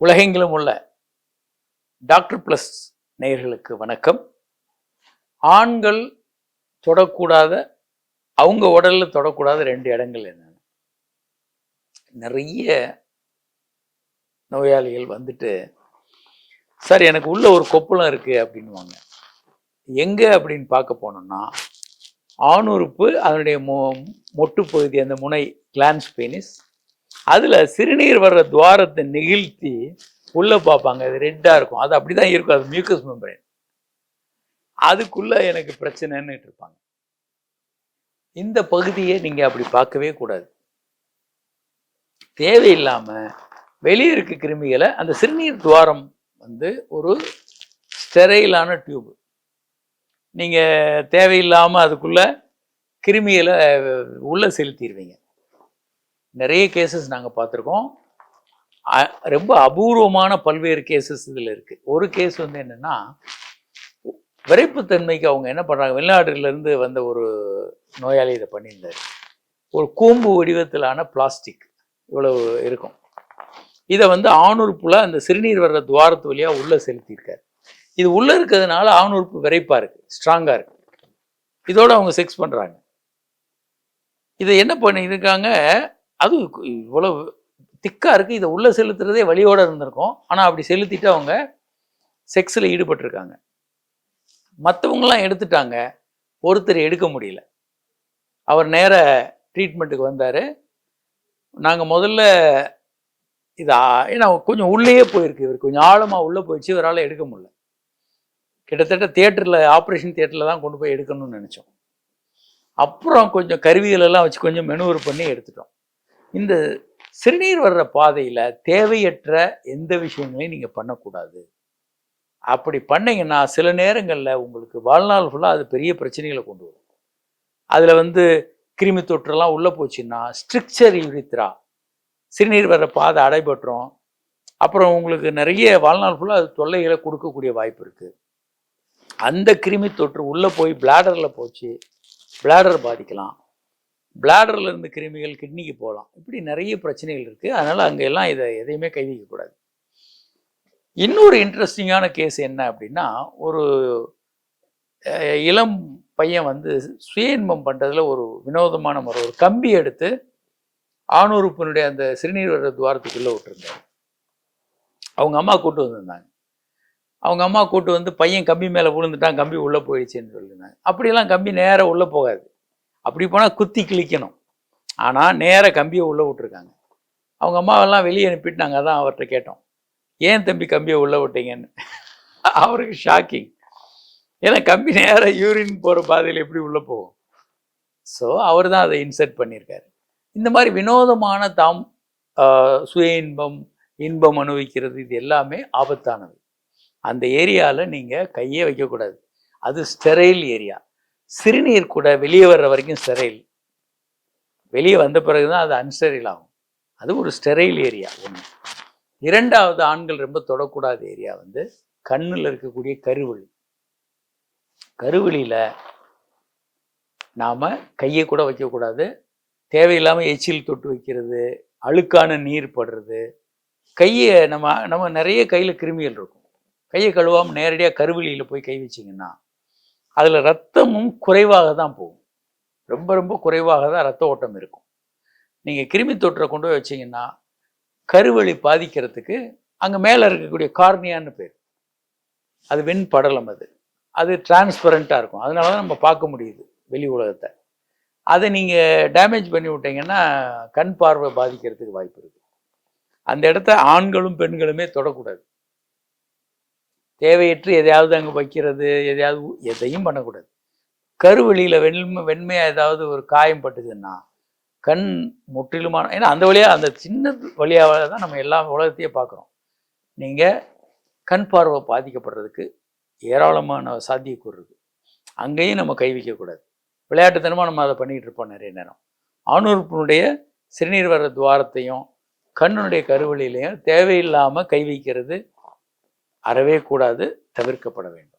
உலகெங்கிலும் உள்ள doctor plus நேயர்களுக்கு வணக்கம். ஆண்கள் தொடக்கூடாத, அவங்க உடல்ல தொடக்கூடாத 2 இடங்கள் என்னென்ன? நிறைய நோயாளிகள் வந்துட்டு, சார் எனக்கு உள்ள ஒரு கொப்பளம் இருக்கு அப்படின்வாங்க. எங்க அப்படின்னு பார்க்க போனோம்னா, ஆணுறுப்பு, அதனுடைய மொட்டு பகுதி, அந்த முனை கிளான்ஸ் பெனிஸ், அதுல சிறுநீர் வர்ற துவாரத்தை நிகழ்த்தி உள்ள பார்ப்பாங்க. அது ரெட்டா இருக்கும். அது அப்படிதான் இருக்கும். அது மியூக்கஸ் மெம்பரேன். அதுக்குள்ள எனக்கு பிரச்சனைன்னு இருப்பாங்க. இந்த பகுதியை நீங்க அப்படி பார்க்கவே கூடாது. தேவையில்லாம வெளியே இருக்க கிருமிகளை, அந்த சிறுநீர் துவாரம் வந்து ஒரு ஸ்டெரைலான டியூப். நீங்க தேவையில்லாம அதுக்குள்ள கிருமிகளை உள்ள செலுத்திடுவீங்க. நிறைய கேசஸ் நாங்கள் பார்த்துருக்கோம். ரொம்ப அபூர்வமான பல்வேறு கேசஸ் இதில் இருக்குது. ஒரு கேஸ் வந்து என்னென்னா, விரைப்புத்தன்மைக்கு அவங்க என்ன பண்ணுறாங்க, வெளிநாடுலேருந்து வந்த ஒரு நோயாளி இதை பண்ணியிருந்தார். ஒரு கூம்பு வடிவத்திலான பிளாஸ்டிக் இவ்வளவு இருக்கும். இதை வந்து ஆணுறுப்புல அந்த சிறுநீர் வர்ற துவாரத்து வழியாக உள்ளே செலுத்தியிருக்காரு. இது உள்ளே இருக்கிறதுனால ஆணுறுப்பு விரைப்பாக இருக்குது, ஸ்ட்ராங்காக இருக்குது. இதோடு அவங்க செக்ஸ் பண்ணுறாங்க. இதை என்ன பண்ணியிருக்காங்க, அது இவ்வளவு திக்காக இருக்குது, இதை உள்ளே செலுத்துறதே வழியோடு இருந்திருக்கும். ஆனால் அப்படி செலுத்திட்டு அவங்க செக்ஸில் ஈடுபட்டிருக்காங்க. மற்றவங்களாம் எடுத்துட்டாங்க, ஒருத்தர் எடுக்க முடியல. அவர் நேர ட்ரீட்மெண்ட்டுக்கு வந்தார். நாங்கள் முதல்ல ஏன்னா கொஞ்சம் உள்ளேயே போயிருக்கு, இவர் கொஞ்சம் ஆழமாக உள்ளே போயிடுச்சு, இவரால் எடுக்க முடியல. கிட்டத்தட்ட தியேட்டரில், ஆப்ரேஷன் தியேட்டரில் தான் கொண்டு போய் எடுக்கணும்னு நினச்சோம். அப்புறம் கொஞ்சம் கருவிகளெல்லாம் வச்சு கொஞ்சம் மெனுவர் பண்ணி எடுத்துட்டோம். இந்த சிறுநீர் வர்ற பாதையில் தேவையற்ற எந்த விஷயங்களையும் நீங்கள் பண்ணக்கூடாது. அப்படி பண்ணிங்கன்னா சில நேரங்களில் உங்களுக்கு வாழ்நாள் ஃபுல்லாக அது பெரிய பிரச்சனைகளை கொண்டு வரும். அதில் வந்து கிருமி தொற்றெல்லாம் உள்ளே போச்சுன்னா ஸ்ட்ரிக்சர் யூரித்ரா, சிறுநீர் வர்ற பாதை அடைபட்டுரும். அப்புறம் உங்களுக்கு நிறைய வாழ்நாள் ஃபுல்லாக அது தொல்லைகளை கொடுக்கக்கூடிய வாய்ப்பு இருக்குது. அந்த கிருமி தொற்று உள்ளே போய் பிளாடரில் போச்சு, பிளாடர் பாதிக்கலாம். பிளாடரில் இருந்து கிருமிகள் கிட்னிக்கு போகலாம். இப்படி நிறைய பிரச்சனைகள் இருக்குது. அதனால் அங்கெல்லாம் இதை எதையுமே கை வைக்கக்கூடாது. இன்னொரு இன்ட்ரெஸ்டிங்கான கேஸ் என்ன அப்படின்னா, ஒரு இளம் பையன் வந்து சுய இன்பம் பண்ணுறதுல ஒரு வினோதமான முறை, ஒரு கம்பி எடுத்து ஆணுறுப்பினுடைய அந்த சிறுநீர் வர்ற துவாரத்துக்குள்ளே விட்டுருந்தாங்க. அவங்க அம்மா கூட்டு வந்திருந்தாங்க. அவங்க அம்மா கூட்டு வந்து, பையன் கம்பி மேலே விழுந்துட்டான், கம்பி உள்ளே போயிடுச்சுன்னு சொல்லியிருந்தாங்க. அப்படியெல்லாம் கம்பி நேராக உள்ளே போகாது. அப்படி போனால் குத்தி கிழிக்கணும். ஆனால் நேராக கம்பியை உள்ளே விட்டுருக்காங்க. அவங்க அம்மாவெல்லாம் வெளியே அனுப்பிட்டு நாங்கள் தான் அவர்கிட்ட கேட்டோம், ஏன் தம்பி கம்பியை உள்ளே விட்டீங்கன்னு. அவருக்கு ஷாக்கிங். ஏன்னா கம்பி நேராக யூரின் போகிற பாதையில் எப்படி உள்ளே போகும். ஸோ அவர் தான் அதை இன்சர்ட் பண்ணியிருக்காரு. இந்த மாதிரி வினோதமான சுய இன்பம் அனுபவிக்கிறது, இது எல்லாமே ஆபத்தானது. அந்த ஏரியாவில் நீங்கள் கையே வைக்கக்கூடாது. அது ஸ்டெரைல் ஏரியா. சிறுநீர் கூட வெளியே வர்ற வரைக்கும் ஸ்டெரைல். வெளியே வந்த பிறகு தான் அது அன்ஸ்டெரைல் ஆகும். அது ஒரு ஸ்டெரைல் ஏரியா ஒன்று. இரண்டாவது, ஆண்கள் ரொம்ப தொடக்கூடாத ஏரியா வந்து கண்ணில் இருக்கக்கூடிய கருவழி. கருவழியில் நாம் கையை கூட வைக்கக்கூடாது. தேவையில்லாமல் எச்சில் தொட்டு வைக்கிறது, அழுக்கான நீர் படுறது, கையை நம்ம நிறைய கையில் கிருமிகள் இருக்கும். கையை கழுவாமல் நேரடியாக கருவழியில் போய் கை வச்சிங்கன்னா அதில் ரத்தமும் குறைவாக தான் போகும். ரொம்ப ரொம்ப குறைவாக தான் ரத்த ஓட்டம் இருக்கும். நீங்கள் கிருமி தொற்றை கொண்டு போய் வச்சிங்கன்னா கருவழி பாதிக்கிறதுக்கு அங்கே மேலே இருக்கக்கூடிய கார்னியான்னு பேர், அது வெண்படலம். அது டிரான்ஸ்பரண்ட்டாக இருக்கும். அதனால தான் நம்ம பார்க்க முடியுது வெளி உலகத்தை. அதை நீங்கள் டேமேஜ் பண்ணி விட்டீங்கன்னா கண் பார்வை பாதிக்கிறதுக்கு வாய்ப்பு இருக்குது. அந்த இடத்த ஆண்களும் பெண்களுமே தொடக்கூடாது. தேவையற்று எதையாவது அங்கே வைக்கிறது, எதையும் பண்ணக்கூடாது. கருவழியில் வெண்மையாக ஏதாவது ஒரு காயம் பட்டுதுன்னா கண் முற்றிலுமான, ஏன்னா அந்த வழியாக, அந்த சின்ன வழியாக தான் நம்ம எல்லா உலகத்தையே பார்க்குறோம். நீங்கள் கண் பார்வை பாதிக்கப்படுறதுக்கு ஏராளமான சாத்தியக்கூறு இருக்குது. அங்கேயும் நம்ம கை வைக்கக்கூடாது. விளையாட்டுத்தனமாக நம்ம அதை பண்ணிகிட்டு இருப்போம் நிறைய நேரம். ஆணுறுப்பினுடைய சிறுநீர் வர்ற துவாரத்தையும் கண்ணுடைய கருவழியிலையும் தேவையில்லாமல் கை வைக்கிறது அறவே கூடாது, தவிர்க்கப்பட வேண்டும்.